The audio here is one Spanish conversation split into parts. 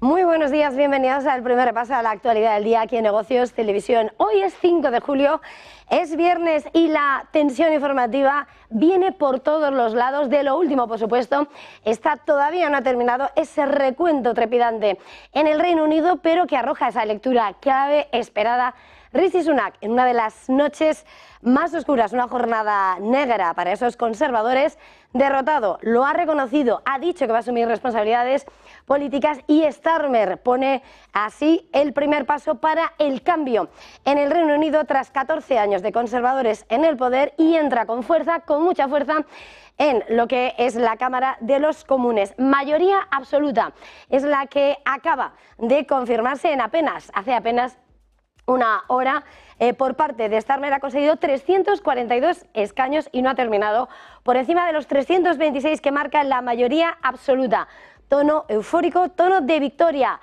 Muy buenos días, bienvenidos al primer repaso a la actualidad del día aquí en Negocios Televisión. Hoy es 5 de julio, es viernes y la tensión informativa viene por todos los lados. De lo último, por supuesto, todavía no ha terminado ese recuento trepidante en el Reino Unido, pero que arroja esa lectura clave esperada. Rishi Sunak, en una de las noches más oscuras, una jornada negra para esos conservadores, derrotado, lo ha reconocido, ha dicho que va a asumir responsabilidades políticas y Starmer pone así el primer paso para el cambio en el Reino Unido tras 14 años de conservadores en el poder y entra con fuerza, con mucha fuerza, en lo que es la Cámara de los Comunes. Mayoría absoluta es la que acaba de confirmarse hace apenas una hora. Por parte de Starmer ha conseguido 342 escaños y no ha terminado por encima de los 326 que marca la mayoría absoluta. Tono eufórico, tono de victoria.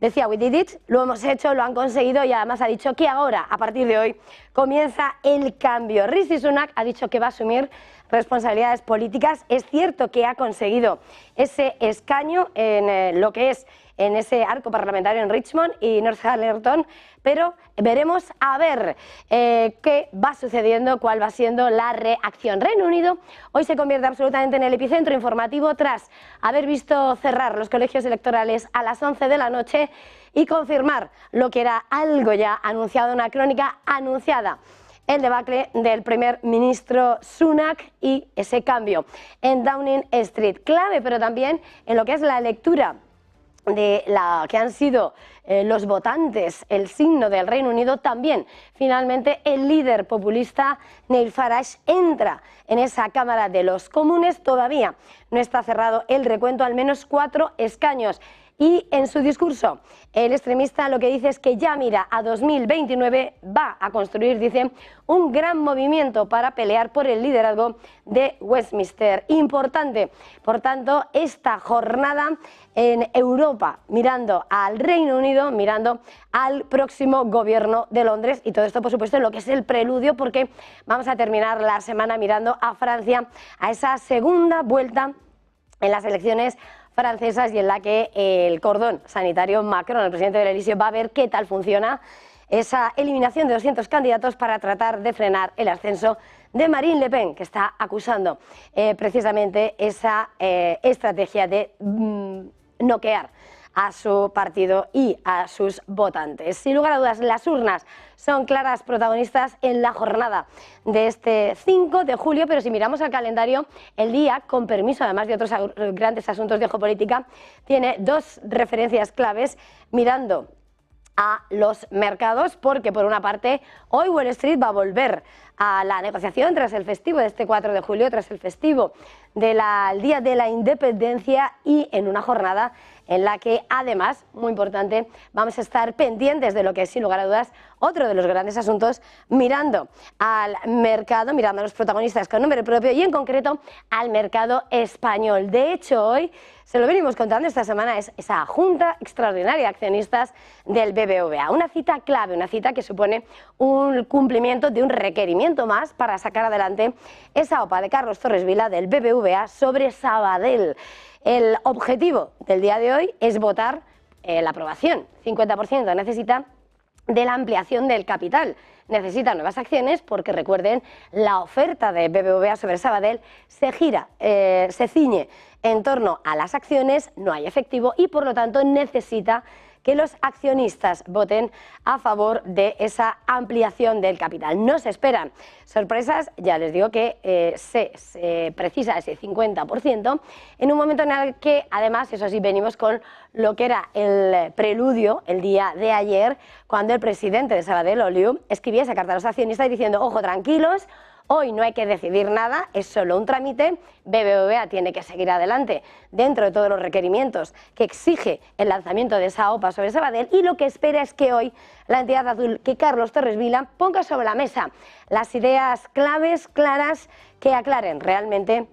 Decía, we did it, lo hemos hecho, lo han conseguido y además ha dicho que ahora, a partir de hoy, comienza el cambio. Rishi Sunak ha dicho que va a asumir responsabilidades políticas. Es cierto que ha conseguido ese escaño en lo que es en ese arco parlamentario en Richmond y Northampton, pero veremos a ver qué va sucediendo, cuál va siendo la reacción. Reino Unido hoy se convierte absolutamente en el epicentro informativo tras haber visto cerrar los colegios electorales a las 11 de la noche y confirmar lo que era algo ya anunciado, una crónica anunciada: el debacle del primer ministro Sunak y ese cambio en Downing Street. Clave, pero también en lo que es la lectura de la que han sido los votantes, el signo del Reino Unido. También finalmente el líder populista Nigel Farage entra en esa Cámara de los Comunes. Todavía no está cerrado el recuento, al menos 4 escaños. Y en su discurso, el extremista lo que dice es que ya mira a 2029, va a construir, dice, un gran movimiento para pelear por el liderazgo de Westminster. Importante, por tanto, esta jornada en Europa, mirando al Reino Unido, mirando al próximo gobierno de Londres, y todo esto, por supuesto, en lo que es el preludio, porque vamos a terminar la semana mirando a Francia, a esa segunda vuelta en las elecciones francesas y en la que el cordón sanitario Macron, el presidente del Elíseo, va a ver qué tal funciona esa eliminación de 200 candidatos para tratar de frenar el ascenso de Marine Le Pen, que está acusando precisamente esa estrategia de noquear a su partido y a sus votantes. Sin lugar a dudas, las urnas son claras protagonistas en la jornada de este 5 de julio, pero si miramos al calendario, el día, con permiso además de otros grandes asuntos de geopolítica, tiene 2 referencias claves mirando a los mercados, porque por una parte hoy Wall Street va a volver a la negociación tras el festivo de este 4 de julio, tras el festivo del Día de la Independencia, y en una jornada en la que además, muy importante, vamos a estar pendientes de lo que es, sin lugar a dudas, otro de los grandes asuntos, mirando al mercado, mirando a los protagonistas con nombre propio y en concreto al mercado español. De hecho, hoy, se lo venimos contando esta semana, es esa Junta Extraordinaria de Accionistas del BBVA. Una cita clave, una cita que supone un cumplimiento de un requerimiento más para sacar adelante esa OPA de Carlos Torres Vila del BBVA sobre Sabadell. El objetivo del día de hoy es votar la aprobación. 50% necesita de la ampliación del capital. Necesita nuevas acciones porque, recuerden, la oferta de BBVA sobre Sabadell se ciñe en torno a las acciones, no hay efectivo y por lo tanto necesita que los accionistas voten a favor de esa ampliación del capital. No se esperan sorpresas, ya les digo que se precisa ese 50% en un momento en el que, además, eso sí, venimos con lo que era el preludio el día de ayer, cuando el presidente de Sabadell, Oliu, escribía esa carta a los accionistas diciendo: ojo, tranquilos, hoy no hay que decidir nada, es solo un trámite, BBVA tiene que seguir adelante dentro de todos los requerimientos que exige el lanzamiento de esa OPA sobre Sabadell, y lo que espera es que hoy la entidad azul, que Carlos Torres Vila, ponga sobre la mesa las ideas claves, claras, que aclaren realmente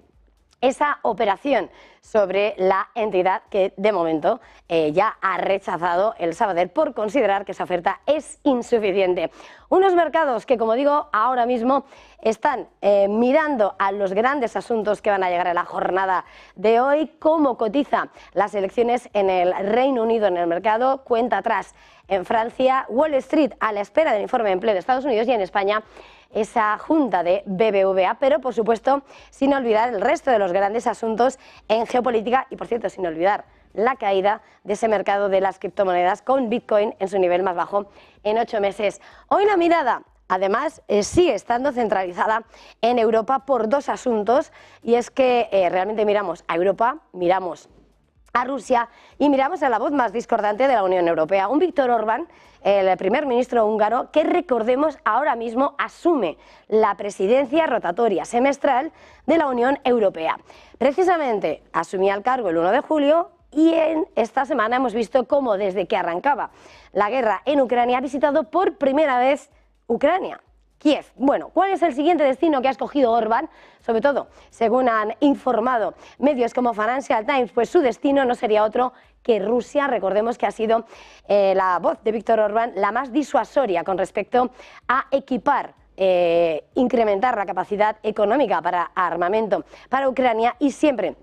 esa operación sobre la entidad que de momento ya ha rechazado el Sabadell por considerar que esa oferta es insuficiente. Unos mercados que, como digo, ahora mismo están mirando a los grandes asuntos que van a llegar a la jornada de hoy, cómo cotiza las elecciones en el Reino Unido en el mercado, cuenta atrás en Francia, Wall Street a la espera del informe de empleo de Estados Unidos y en España esa junta de BBVA, pero por supuesto sin olvidar el resto de los grandes asuntos en geopolítica y por cierto sin olvidar la caída de ese mercado de las criptomonedas con Bitcoin en su nivel más bajo en 8 meses. Hoy la mirada además sigue estando centralizada en Europa por dos asuntos y es que realmente miramos a Europa, miramos a Rusia y miramos a la voz más discordante de la Unión Europea, un Viktor Orbán, el primer ministro húngaro, que recordemos ahora mismo asume la presidencia rotatoria semestral de la Unión Europea. Precisamente asumía el cargo el 1 de julio y en esta semana hemos visto cómo desde que arrancaba la guerra en Ucrania ha visitado por primera vez Ucrania. Kiev. Bueno, ¿cuál es el siguiente destino que ha escogido Orbán? Sobre todo, según han informado medios como Financial Times, pues su destino no sería otro que Rusia. Recordemos que ha sido la voz de Viktor Orbán la más disuasoria con respecto a equipar, incrementar la capacidad económica para armamento para Ucrania y siempre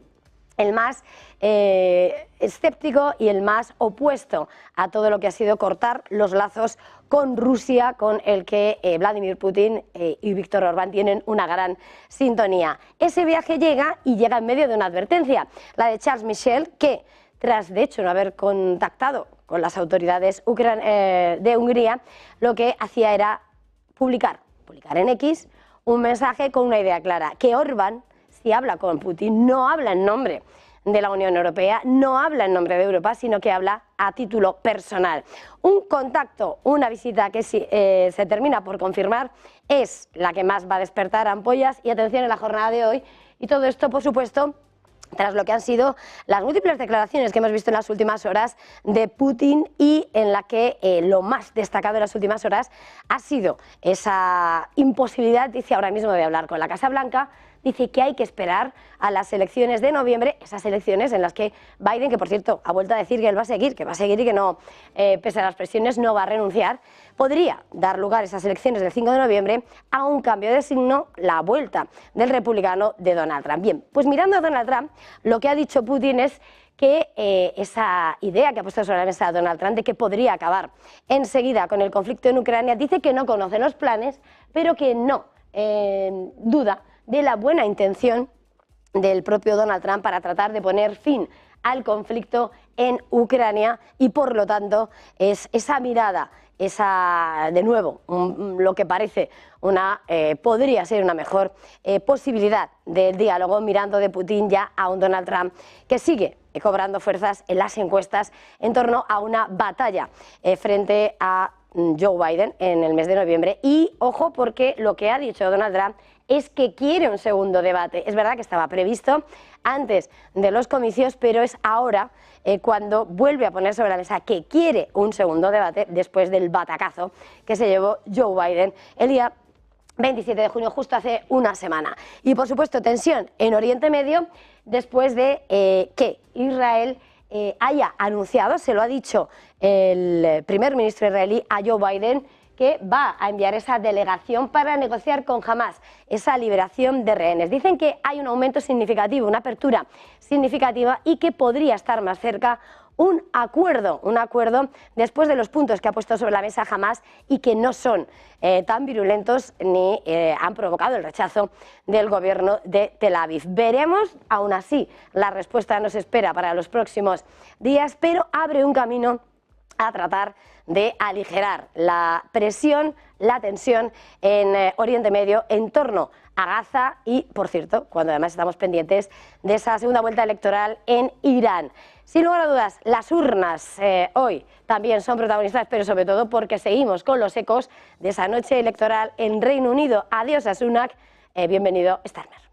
el más escéptico y el más opuesto a todo lo que ha sido cortar los lazos con Rusia, con el que Vladimir Putin y Viktor Orbán tienen una gran sintonía. Ese viaje llega y llega en medio de una advertencia, la de Charles Michel, que tras de hecho no haber contactado con las autoridades de Hungría, lo que hacía era publicar en X un mensaje con una idea clara, que Orbán, si habla con Putin, no habla en nombre de la Unión Europea, no habla en nombre de Europa, sino que habla a título personal. Un contacto, una visita que si se termina por confirmar es la que más va a despertar ampollas y atención en la jornada de hoy. Y todo esto, por supuesto, tras lo que han sido las múltiples declaraciones que hemos visto en las últimas horas de Putin y en la que lo más destacado en las últimas horas ha sido esa imposibilidad, dice ahora mismo, de hablar con la Casa Blanca. Dice que hay que esperar a las elecciones de noviembre, esas elecciones en las que Biden, que por cierto ha vuelto a decir que él va a seguir y que no, pese a las presiones, no va a renunciar, podría dar lugar a esas elecciones del 5 de noviembre a un cambio de signo, la vuelta del republicano de Donald Trump. Bien, pues mirando a Donald Trump, lo que ha dicho Putin es que esa idea que ha puesto sobre la mesa Donald Trump de que podría acabar enseguida con el conflicto en Ucrania, dice que no conoce los planes, pero que no duda de la buena intención del propio Donald Trump para tratar de poner fin al conflicto en Ucrania y por lo tanto es esa mirada, de nuevo, lo que parece podría ser una mejor posibilidad del diálogo, mirando de Putin ya a un Donald Trump que sigue cobrando fuerzas en las encuestas en torno a una batalla frente a Joe Biden en el mes de noviembre. Y ojo, porque lo que ha dicho Donald Trump es que quiere un segundo debate. Es verdad que estaba previsto antes de los comicios, pero es ahora cuando vuelve a poner sobre la mesa que quiere un segundo debate después del batacazo que se llevó Joe Biden el día 27 de junio, justo hace una semana. Y por supuesto tensión en Oriente Medio después de que Israel haya anunciado, se lo ha dicho el primer ministro israelí a Joe Biden, que va a enviar esa delegación para negociar con Hamás esa liberación de rehenes. Dicen que hay un aumento significativo, una apertura significativa y que podría estar más cerca un acuerdo después de los puntos que ha puesto sobre la mesa Hamás y que no son tan virulentos ni han provocado el rechazo del gobierno de Tel Aviv. Veremos, aún así, la respuesta nos espera para los próximos días, pero abre un camino a tratar de aligerar la presión, la tensión en Oriente Medio en torno a Gaza y, por cierto, cuando además estamos pendientes de esa segunda vuelta electoral en Irán. Sin lugar a dudas, las urnas hoy también son protagonistas, pero sobre todo porque seguimos con los ecos de esa noche electoral en Reino Unido. Adiós a Sunak, bienvenido Starmer.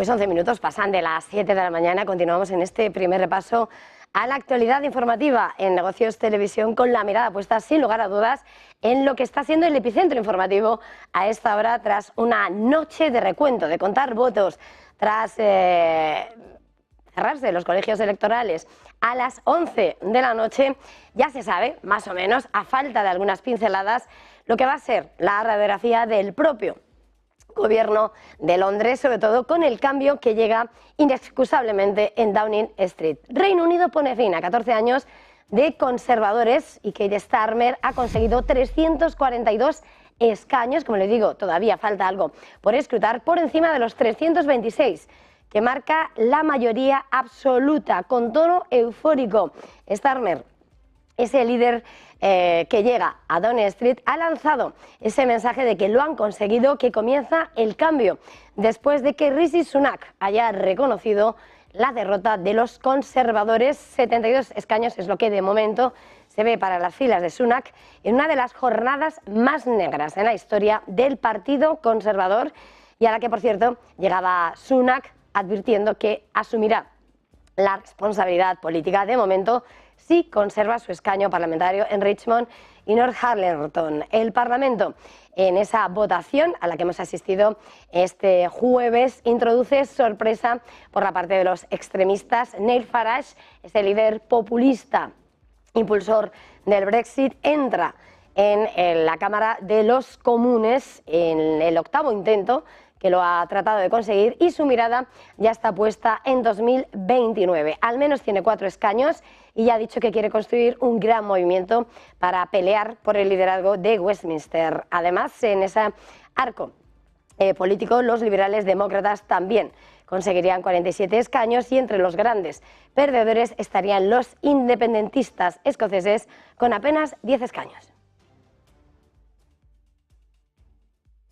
Pues 11 minutos pasan de las 7 de la mañana. Continuamos en este primer repaso a la actualidad informativa en Negocios Televisión, con la mirada puesta sin lugar a dudas en lo que está siendo el epicentro informativo a esta hora, tras una noche de recuento, de contar votos, tras cerrarse los colegios electorales a las 11 de la noche. Ya se sabe, más o menos, a falta de algunas pinceladas, lo que va a ser la radiografía del propio Gobierno de Londres, sobre todo con el cambio que llega inexcusablemente en Downing Street. Reino Unido pone fin a 14 años de conservadores y Keir Starmer ha conseguido 342 escaños. Como les digo, todavía falta algo por escrutar, por encima de los 326 que marca la mayoría absoluta. Con tono eufórico, Starmer, ese líder que llega a Downing Street, ha lanzado ese mensaje de que lo han conseguido, que comienza el cambio, después de que Rishi Sunak haya reconocido la derrota de los conservadores. 72 escaños es lo que de momento se ve para las filas de Sunak, en una de las jornadas más negras en la historia del Partido Conservador, y a la que, por cierto, llegaba Sunak advirtiendo que asumirá la responsabilidad política de momento si conserva su escaño parlamentario en Richmond y Northampton. El Parlamento, en esa votación a la que hemos asistido este jueves, introduce sorpresa por la parte de los extremistas. Nigel Farage, ese líder populista, impulsor del Brexit, entra en la Cámara de los Comunes en el octavo intento que lo ha tratado de conseguir, y su mirada ya está puesta en 2029. Al menos tiene 4 escaños y ya ha dicho que quiere construir un gran movimiento para pelear por el liderazgo de Westminster. Además, en ese arco político, los liberales demócratas también conseguirían 47 escaños, y entre los grandes perdedores estarían los independentistas escoceses con apenas 10 escaños.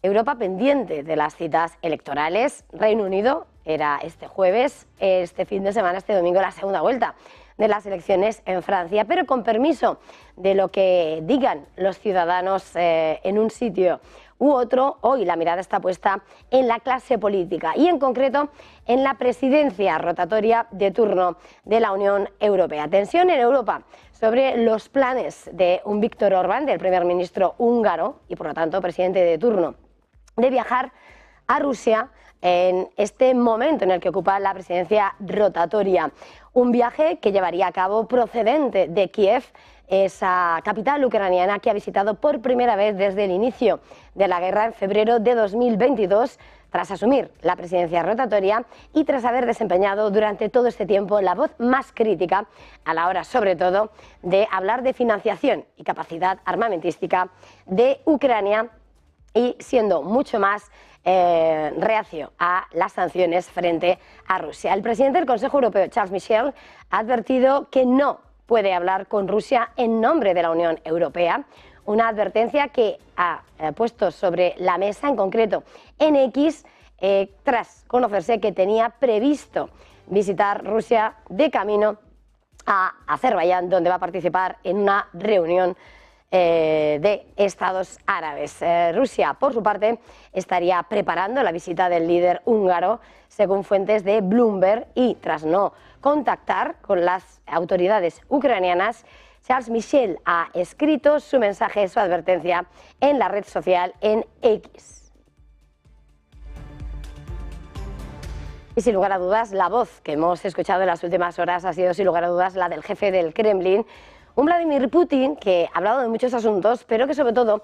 Europa pendiente de las citas electorales. Reino Unido era este jueves, este fin de semana, este domingo, la segunda vuelta de las elecciones en Francia, pero con permiso de lo que digan los ciudadanos en un sitio u otro, hoy la mirada está puesta en la clase política y en concreto en la presidencia rotatoria de turno de la Unión Europea. Tensión en Europa sobre los planes de un Viktor Orbán, del primer ministro húngaro y por lo tanto presidente de turno, de viajar a Rusia en este momento en el que ocupa la presidencia rotatoria. Un viaje que llevaría a cabo procedente de Kiev, esa capital ucraniana que ha visitado por primera vez desde el inicio de la guerra en febrero de 2022, tras asumir la presidencia rotatoria y tras haber desempeñado durante todo este tiempo la voz más crítica a la hora, sobre todo, de hablar de financiación y capacidad armamentística de Ucrania, y siendo mucho más reacio a las sanciones frente a Rusia. El presidente del Consejo Europeo, Charles Michel, ha advertido que no puede hablar con Rusia en nombre de la Unión Europea, una advertencia que ha puesto sobre la mesa, en concreto en X, tras conocerse que tenía previsto visitar Rusia de camino a Azerbaiyán, donde va a participar en una reunión de Estados Árabes. Rusia, por su parte, estaría preparando la visita del líder húngaro, según fuentes de Bloomberg, y tras no contactar con las autoridades ucranianas, Charles Michel ha escrito su mensaje, su advertencia, en la red social, en X. Y sin lugar a dudas, la voz que hemos escuchado en las últimas horas ha sido, sin lugar a dudas, la del jefe del Kremlin, un Vladimir Putin que ha hablado de muchos asuntos, pero que sobre todo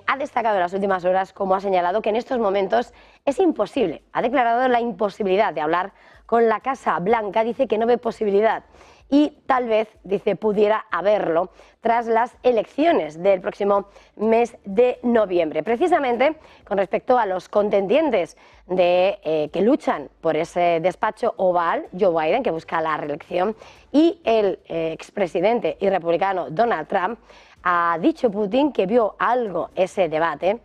ha destacado en las últimas horas, como ha señalado, que en estos momentos es imposible. Ha declarado la imposibilidad de hablar con la Casa Blanca, dice que no ve posibilidad. Y tal vez, dice, pudiera haberlo tras las elecciones del próximo mes de noviembre. Precisamente con respecto a los contendientes que luchan por ese despacho oval, Joe Biden, que busca la reelección, y el expresidente y republicano Donald Trump, ha dicho Putin que vio algo ese debate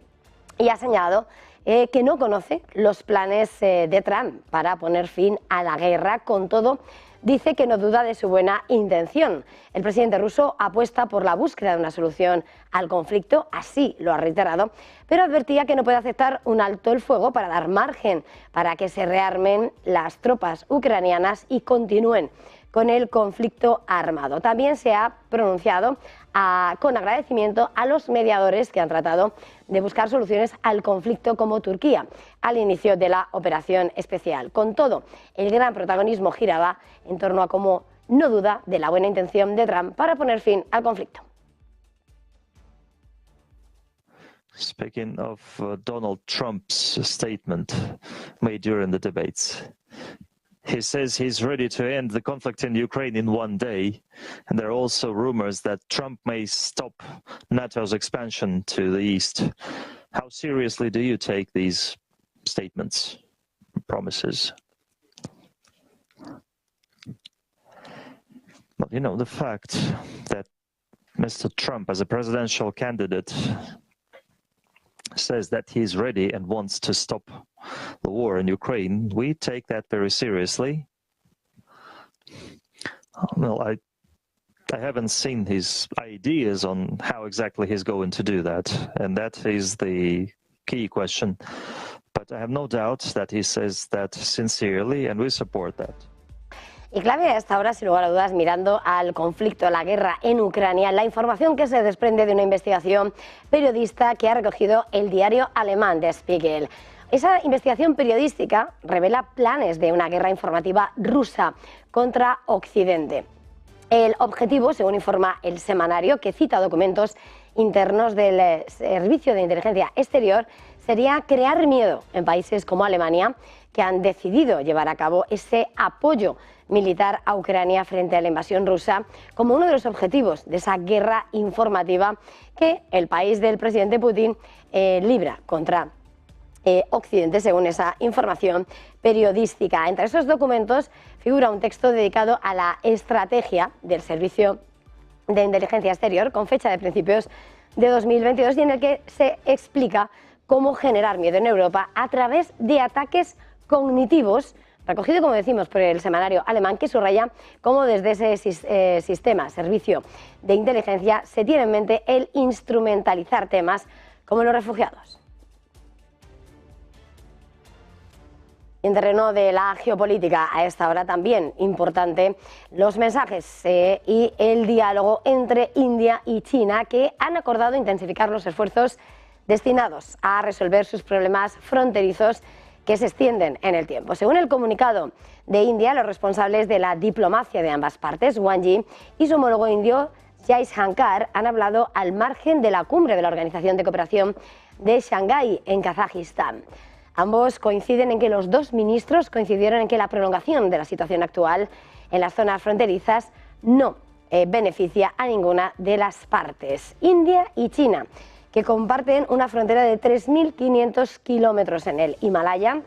y ha señalado que no conoce los planes de Trump para poner fin a la guerra. Con todo, dice que no duda de su buena intención. El presidente ruso apuesta por la búsqueda de una solución al conflicto, así lo ha reiterado, pero advertía que no puede aceptar un alto el fuego para dar margen para que se rearmen las tropas ucranianas y continúen con el conflicto armado. También se ha pronunciado con agradecimiento a los mediadores que han tratado de buscar soluciones al conflicto, como Turquía, al inicio de la operación especial. Con todo, el gran protagonismo giraba en torno a cómo no duda de la buena intención de Trump para poner fin al conflicto. Speaking of Donald Trump's statement made during the debates, he says he's ready to end the conflict in Ukraine in one day, and there are also rumors that Trump may stop NATO's expansion to the east. How seriously do you take these statements, promises? But you know, the fact that Mr. Trump, as a presidential candidate, says that he's ready and wants to stop the war in Ukraine, we take that very seriously. Well, I haven't seen his ideas on how exactly he's going to do that, and that is the key question. But I have no doubt that he says that sincerely, and we support that. Y clave a esta hora, sin lugar a dudas, mirando al conflicto, a la guerra en Ucrania, la información que se desprende de una investigación periodista que ha recogido el diario alemán Der Spiegel. Esa investigación periodística revela planes de una guerra informativa rusa contra Occidente. El objetivo, según informa el semanario, que cita documentos internos del Servicio de Inteligencia Exterior, sería crear miedo en países como Alemania, que han decidido llevar a cabo ese apoyo militar a Ucrania frente a la invasión rusa como uno de los objetivos de esa guerra informativa que el país del presidente Putin libra contra Occidente, según esa información periodística. Entre esos documentos figura un texto dedicado a la estrategia del Servicio de Inteligencia Exterior con fecha de principios de 2022 y en el que se explica cómo generar miedo en Europa a través de ataques cognitivos, recogido, como decimos, por el semanario alemán, que subraya cómo desde ese servicio de inteligencia, se tiene en mente el instrumentalizar temas como los refugiados. En terreno de la geopolítica, a esta hora también importante, los mensajes y el diálogo entre India y China, que han acordado intensificar los esfuerzos destinados a resolver sus problemas fronterizos que se extienden en el tiempo. Según el comunicado de India, los responsables de la diplomacia de ambas partes, Wang Yi y su homólogo indio, Jaishankar, han hablado al margen de la cumbre de la Organización de Cooperación de Shanghái en Kazajistán. Ambos coinciden en que los dos ministros coincidieron en que la prolongación de la situación actual en las zonas fronterizas no beneficia a ninguna de las partes. India y China, que comparten una frontera de 3.500 kilómetros en el Himalaya.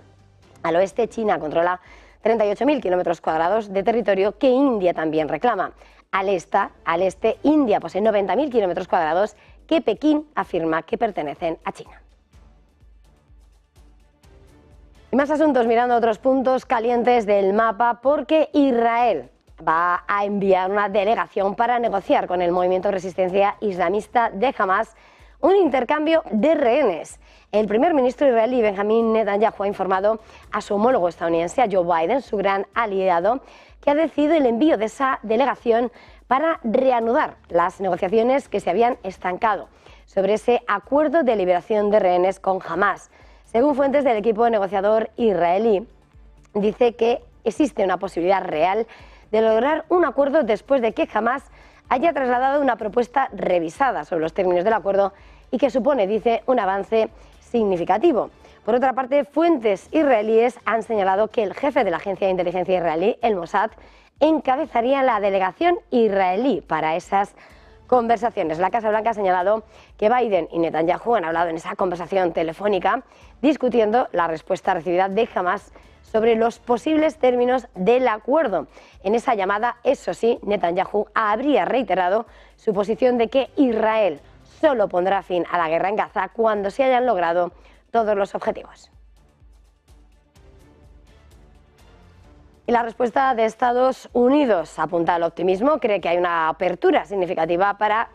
Al oeste, China controla 38.000 kilómetros cuadrados de territorio que India también reclama. Al este, India posee 90.000 kilómetros cuadrados que Pekín afirma que pertenecen a China. Y más asuntos, mirando otros puntos calientes del mapa, porque Israel va a enviar una delegación para negociar con el movimiento de resistencia islamista de Hamas un intercambio de rehenes. El primer ministro israelí Benjamín Netanyahu ha informado a su homólogo estadounidense, a Joe Biden, su gran aliado, que ha decidido el envío de esa delegación para reanudar las negociaciones que se habían estancado sobre ese acuerdo de liberación de rehenes con Hamas. Según fuentes del equipo negociador israelí, dice que existe una posibilidad real de lograr un acuerdo después de que Hamas haya trasladado una propuesta revisada sobre los términos del acuerdo y que supone, dice, un avance significativo. Por otra parte, fuentes israelíes han señalado que el jefe de la agencia de inteligencia israelí, el Mossad, encabezaría la delegación israelí para esas conversaciones. La Casa Blanca ha señalado que Biden y Netanyahu han hablado en esa conversación telefónica discutiendo la respuesta recibida de Hamas sobre los posibles términos del acuerdo. En esa llamada, eso sí, Netanyahu habría reiterado su posición de que Israel solo pondrá fin a la guerra en Gaza cuando se hayan logrado todos los objetivos. Y la respuesta de Estados Unidos apunta al optimismo, cree que hay una apertura significativa para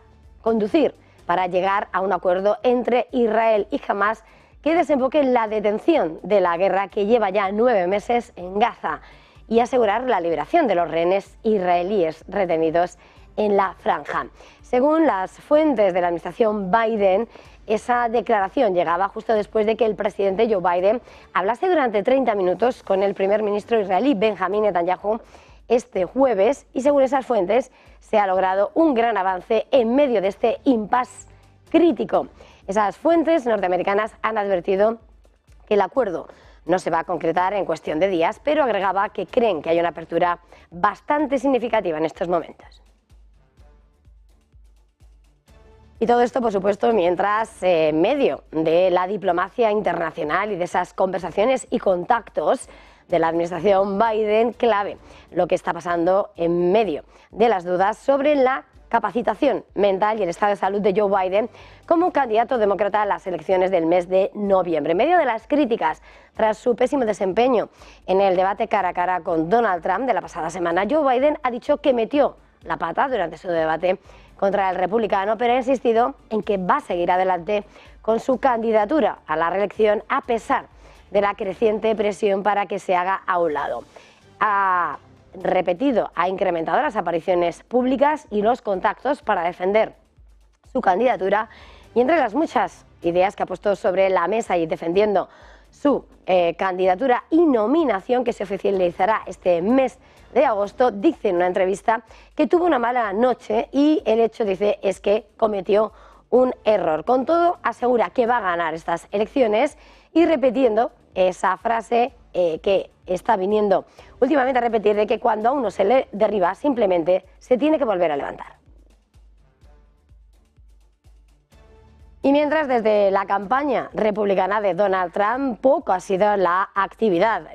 llegar a un acuerdo entre Israel y Hamás que desemboque en la detención de la guerra que lleva ya 9 meses en Gaza y asegurar la liberación de los rehenes israelíes retenidos en la franja. Según las fuentes de la administración Biden, esa declaración llegaba justo después de que el presidente Joe Biden hablase durante 30 minutos con el primer ministro israelí Benjamín Netanyahu este jueves, y según esas fuentes se ha logrado un gran avance en medio de este impasse crítico. Esas fuentes norteamericanas han advertido que el acuerdo no se va a concretar en cuestión de días, pero agregaba que creen que hay una apertura bastante significativa en estos momentos. Y todo esto, por supuesto, mientras en medio de la diplomacia internacional y de esas conversaciones y contactos de la administración Biden, clave lo que está pasando en medio de las dudas sobre la capacitación mental y el estado de salud de Joe Biden como candidato demócrata a las elecciones del mes de noviembre. En medio de las críticas tras su pésimo desempeño en el debate cara a cara con Donald Trump de la pasada semana, Joe Biden ha dicho que metió la pata durante su debate contra el republicano, pero ha insistido en que va a seguir adelante con su candidatura a la reelección a pesar de la creciente presión para que se haga a un lado. Ha incrementado las apariciones públicas y los contactos para defender su candidatura, y entre las muchas ideas que ha puesto sobre la mesa y defendiendo su candidatura y nominación que se oficializará este mes de agosto, dice en una entrevista que tuvo una mala noche y el hecho, dice, es que cometió un error. Con todo, asegura que va a ganar estas elecciones y repitiendo esa frase que está viniendo últimamente a repetir, de que cuando a uno se le derriba simplemente se tiene que volver a levantar. Y mientras desde la campaña republicana de Donald Trump poco ha sido la actividad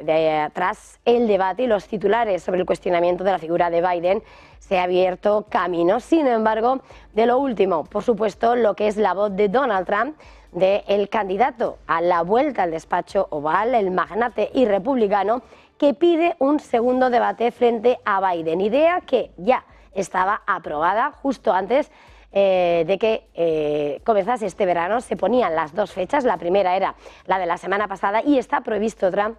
tras el debate y los titulares sobre el cuestionamiento de la figura de Biden, se ha abierto camino. Sin embargo, de lo último, por supuesto, lo que es la voz de Donald Trump, del candidato a la vuelta al despacho oval, el magnate y republicano, que pide un segundo debate frente a Biden, idea que ya estaba aprobada justo antes de que comenzase este verano. Se ponían las dos fechas, la primera era la de la semana pasada y está previsto otra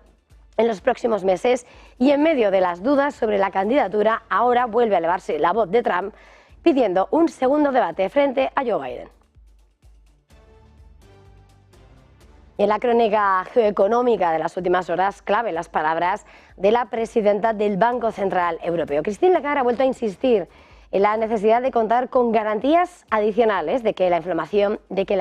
en los próximos meses, y en medio de las dudas sobre la candidatura ahora vuelve a elevarse la voz de Trump pidiendo un segundo debate frente a Joe Biden. Y en la crónica geoeconómica de las últimas horas, clave las palabras de la presidenta del Banco Central Europeo. Christine Lagarde ha vuelto a insistir en la necesidad de contar con garantías adicionales de que la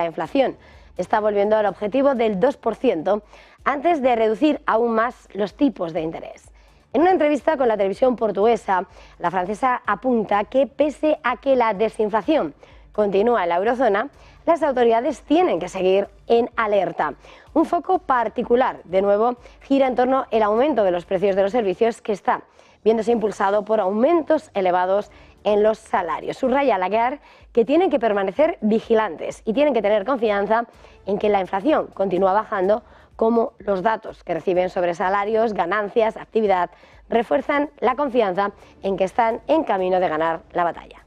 inflación está volviendo al objetivo del 2% antes de reducir aún más los tipos de interés. En una entrevista con la televisión portuguesa, la francesa apunta que pese a que la desinflación continúa en la eurozona, las autoridades tienen que seguir en alerta. Un foco particular, de nuevo, gira en torno al aumento de los precios de los servicios, que está viéndose impulsado por aumentos elevados en los salarios. Subraya Lagarde que tienen que permanecer vigilantes y tienen que tener confianza en que la inflación continúa bajando, como los datos que reciben sobre salarios, ganancias, actividad, refuerzan la confianza en que están en camino de ganar la batalla.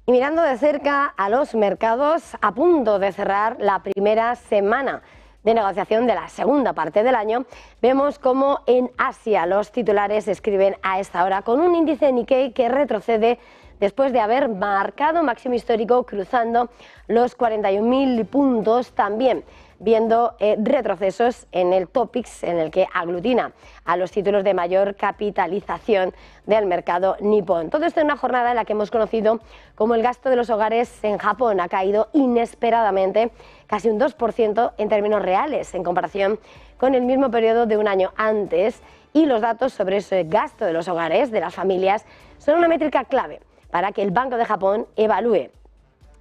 Y mirando de cerca a los mercados, a punto de cerrar la primera semana de negociación de la segunda parte del año, vemos cómo en Asia los titulares se escriben a esta hora con un índice Nikkei que retrocede después de haber marcado máximo histórico cruzando los 41.000 puntos, también viendo retrocesos en el Topix, en el que aglutina a los títulos de mayor capitalización del mercado nipón. Todo esto en una jornada en la que hemos conocido cómo el gasto de los hogares en Japón ha caído inesperadamente casi un 2% en términos reales en comparación con el mismo periodo de un año antes, y los datos sobre ese gasto de los hogares, de las familias, son una métrica clave para que el Banco de Japón evalúe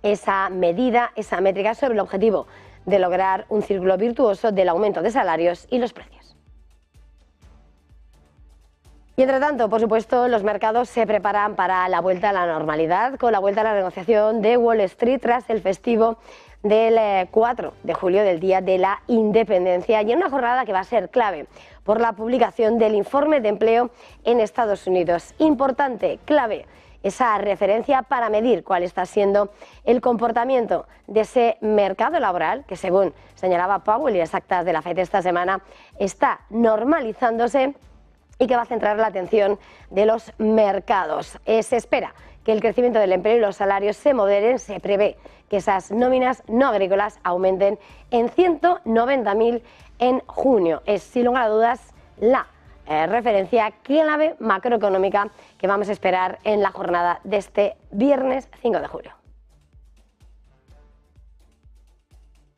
esa medida, esa métrica sobre el objetivo de lograr un círculo virtuoso del aumento de salarios y los precios. Y entre tanto, por supuesto, los mercados se preparan para la vuelta a la normalidad, con la vuelta a la negociación de Wall Street tras el festivo del 4 de julio, del Día de la Independencia, y en una jornada que va a ser clave por la publicación del informe de empleo en Estados Unidos. Importante, clave, esa referencia para medir cuál está siendo el comportamiento de ese mercado laboral que, según señalaba Powell y las actas de la FED esta semana, está normalizándose y que va a centrar la atención de los mercados. Se espera que el crecimiento del empleo y los salarios se moderen. Se prevé que esas nóminas no agrícolas aumenten en 190.000 en junio. Es, sin lugar a dudas, la referencia clave macroeconómica que vamos a esperar en la jornada de este viernes 5 de julio.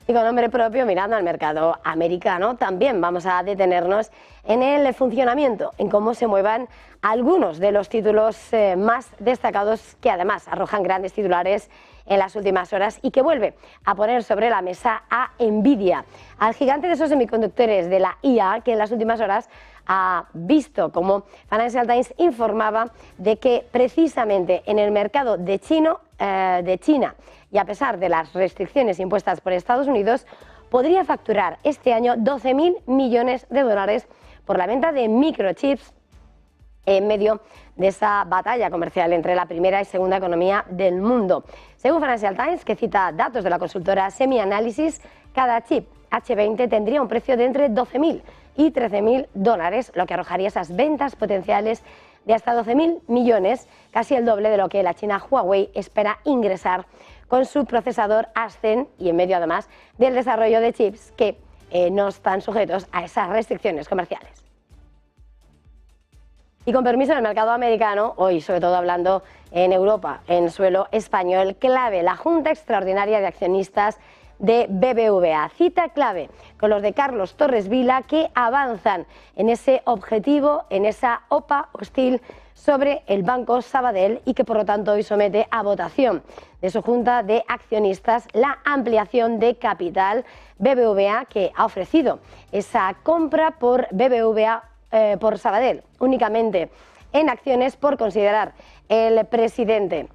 Y con nombre propio, mirando al mercado americano, también vamos a detenernos en el funcionamiento, en cómo se muevan algunos de los títulos más destacados, que además arrojan grandes titulares en las últimas horas y que vuelve a poner sobre la mesa a Nvidia, al gigante de esos semiconductores de la IA, que en las últimas horas ha visto como Financial Times informaba de que precisamente en el mercado de China, y a pesar de las restricciones impuestas por Estados Unidos, podría facturar este año 12.000 millones de dólares por la venta de microchips en medio de esa batalla comercial entre la primera y segunda economía del mundo. Según Financial Times, que cita datos de la consultora SemiAnalysis, cada chip H20 tendría un precio de entre 12.000 y 13.000 dólares, lo que arrojaría esas ventas potenciales de hasta 12.000 millones, casi el doble de lo que la china Huawei espera ingresar con su procesador Ascend, y en medio además del desarrollo de chips que no están sujetos a esas restricciones comerciales. Y con permiso, en el mercado americano, hoy sobre todo hablando en Europa, en suelo español, clave la Junta Extraordinaria de Accionistas de BBVA. Cita clave con los de Carlos Torres Vila, que avanzan en ese objetivo, en esa OPA hostil sobre el Banco Sabadell, y que por lo tanto hoy somete a votación de su Junta de Accionistas la ampliación de capital. BBVA, que ha ofrecido esa compra por BBVA por Sabadell únicamente en acciones, por considerar el presidente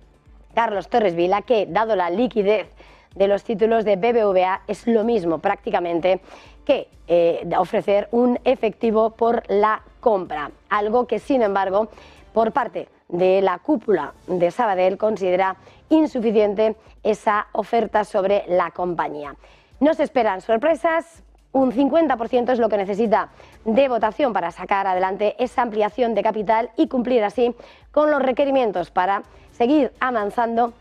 Carlos Torres Vila que, dado la liquidez de los títulos de BBVA, es lo mismo prácticamente que ofrecer un efectivo por la compra, algo que sin embargo por parte de la cúpula de Sabadell considera insuficiente esa oferta sobre la compañía. No se esperan sorpresas. Un 50% es lo que necesita de votación para sacar adelante esa ampliación de capital y cumplir así con los requerimientos para seguir avanzando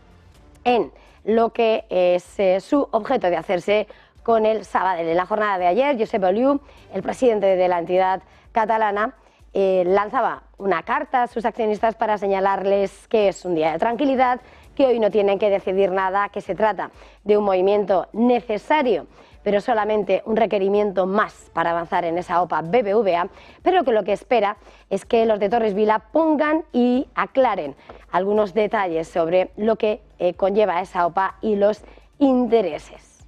en lo que es su objeto de hacerse con el Sabadell. En la jornada de ayer, Josep Oliu, el presidente de la entidad catalana, lanzaba una carta a sus accionistas para señalarles que es un día de tranquilidad, que hoy no tienen que decidir nada, que se trata de un movimiento necesario, pero solamente un requerimiento más para avanzar en esa OPA BBVA, pero que lo que espera es que los de Torres Vila pongan y aclaren algunos detalles sobre lo que conlleva esa OPA y los intereses.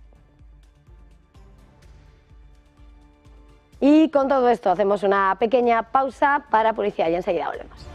Y con todo esto hacemos una pequeña pausa para publicidad y enseguida volvemos.